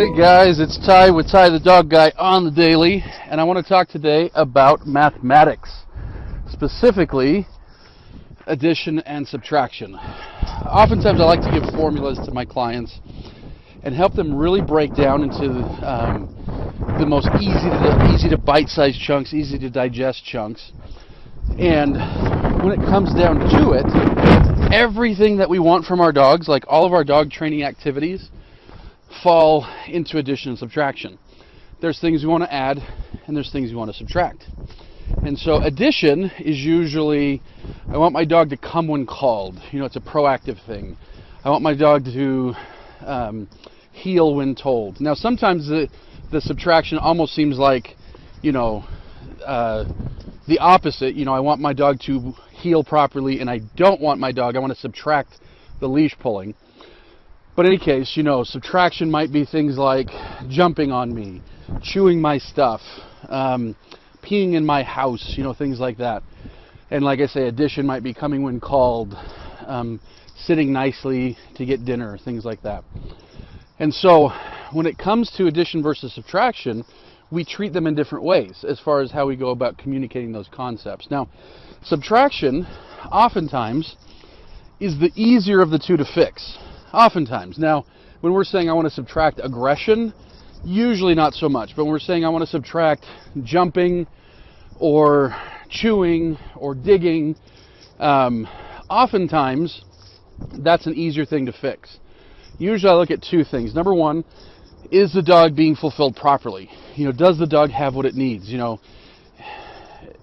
Hey guys, it's Ty with Ty the Dog Guy on the daily, and I want to talk today about mathematics, specifically addition and subtraction. Oftentimes I like to give formulas to my clients and help them really break down into the most easy to bite-sized chunks, easy to digest chunks. And when it comes down to it, everything that we want from our dogs, like all of our dog training activities, fall into addition and subtraction. There's things we want to add and there's things we want to subtract. And so addition is usually, I want my dog to come when called. You know, it's a proactive thing. I want my dog to heel when told. Now sometimes the subtraction almost seems like, you know, the opposite. You know, I want my dog to heel properly and I don't want my dog, I want to subtract the leash pulling. But in any case, you know, subtraction might be things like jumping on me, chewing my stuff, peeing in my house, you know, things like that. And like I say, addition might be coming when called, sitting nicely to get dinner, things like that. And so when it comes to addition versus subtraction, we treat them in different ways as far as how we go about communicating those concepts. Now, subtraction oftentimes is the easier of the two to fix. Oftentimes. Now, when we're saying I want to subtract aggression, usually not so much. But when we're saying I want to subtract jumping or chewing or digging, oftentimes that's an easier thing to fix. Usually I look at two things. Number one, is the dog being fulfilled properly? You know, does the dog have what it needs? You know,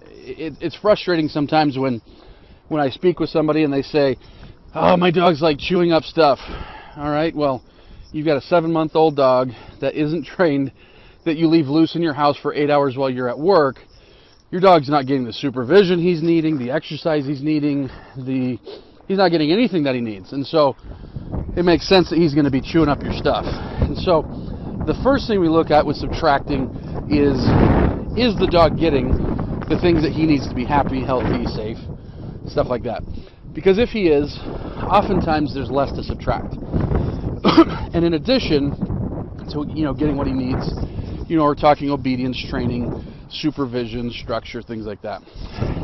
it's frustrating sometimes when I speak with somebody and they say, oh, my dog's like chewing up stuff. All right, well, you've got a 7-month-old dog that isn't trained, that you leave loose in your house for 8 hours while you're at work. Your dog's not getting the supervision he's needing, the exercise he's needing, he's not getting anything that he needs. And so it makes sense that he's going to be chewing up your stuff. And so the first thing we look at with subtracting is the dog getting the things that he needs to be happy, healthy, safe, stuff like that. Because if he is, oftentimes there's less to subtract. And in addition to, you know, getting what he needs, you know, we're talking obedience training, supervision, structure, things like that.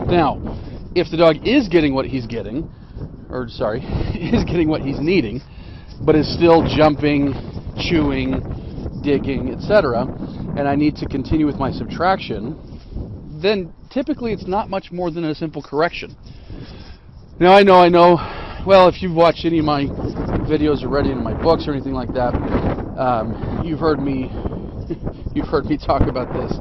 Now, if the dog is getting what he's getting, is getting what he's needing, but is still jumping, chewing, digging, etc., and I need to continue with my subtraction, then typically it's not much more than a simple correction. Now I know, well, if you've watched any of my videos or read any of my books or anything like that, you've heard me talk about this,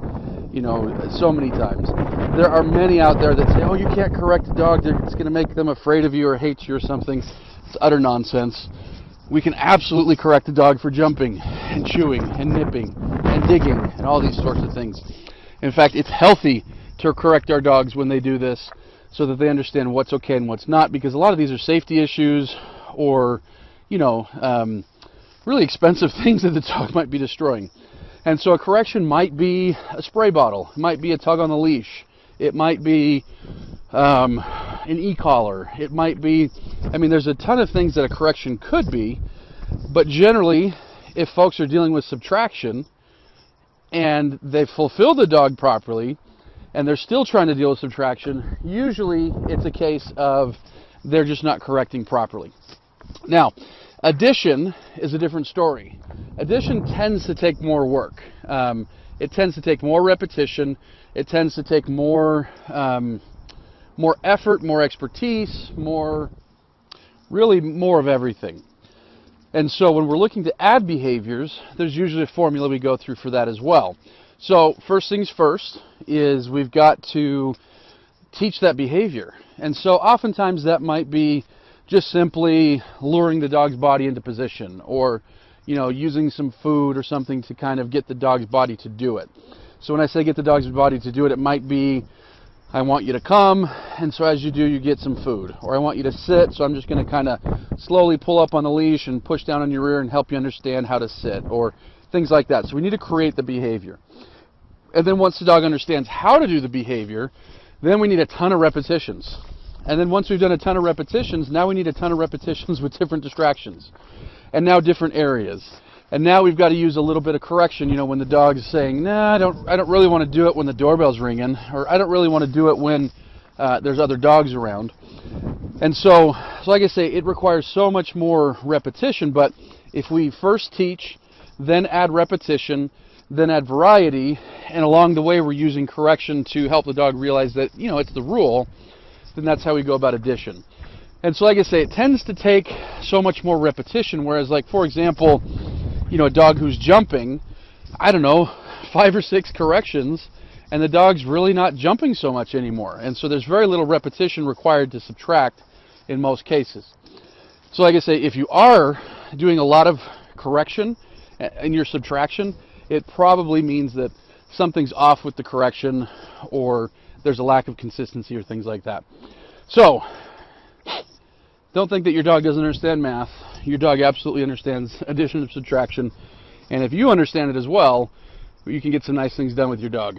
you know, so many times. There are many out there that say, oh, you can't correct a dog, it's going to make them afraid of you or hate you or something. It's utter nonsense. We can absolutely correct a dog for jumping and chewing and nipping and digging and all these sorts of things. In fact, it's healthy to correct our dogs when they do this, so that they understand what's okay and what's not, because a lot of these are safety issues or, you know, really expensive things that the dog might be destroying. And so a correction might be a spray bottle, it might be a tug on the leash, it might be an e-collar, it might be, I mean, there's a ton of things that a correction could be, but generally, if folks are dealing with subtraction and they've fulfilled the dog properly, and they're still trying to deal with subtraction, usually it's a case of they're just not correcting properly. Now, addition is a different story. Addition tends to take more work. It tends to take more repetition. It tends to take more effort, more expertise, really more of everything. And so when we're looking to add behaviors, there's usually a formula we go through for that as well. So first things first is we've got to teach that behavior. And so oftentimes that might be just simply luring the dog's body into position, or, you know, using some food or something to kind of get the dog's body to do it. So when I say get the dog's body to do it, it might be, I want you to come, and so as you do, you get some food. Or I want you to sit, so I'm just going to kind of slowly pull up on the leash and push down on your rear and help you understand how to sit, or things like that. So we need to create the behavior. And then once the dog understands how to do the behavior, then we need a ton of repetitions. And then once we've done a ton of repetitions, now we need a ton of repetitions with different distractions. And now different areas. And now we've got to use a little bit of correction, you know, when the dog is saying, nah, I don't really want to do it when the doorbell's ringing, or I don't really want to do it when there's other dogs around. And so like I say, it requires so much more repetition, but if we first teach, then add repetition, then add variety, and along the way we're using correction to help the dog realize that, you know, it's the rule, then that's how we go about addition. And so like I say, it tends to take so much more repetition, whereas, like, for example, you know, a dog who's jumping, I don't know, 5 or 6 corrections, and the dog's really not jumping so much anymore. And so there's very little repetition required to subtract in most cases. So like I say, if you are doing a lot of correction in your subtraction, it probably means that something's off with the correction, or there's a lack of consistency or things like that. So don't think that your dog doesn't understand math. Your dog absolutely understands addition and subtraction. And if you understand it as well, you can get some nice things done with your dog.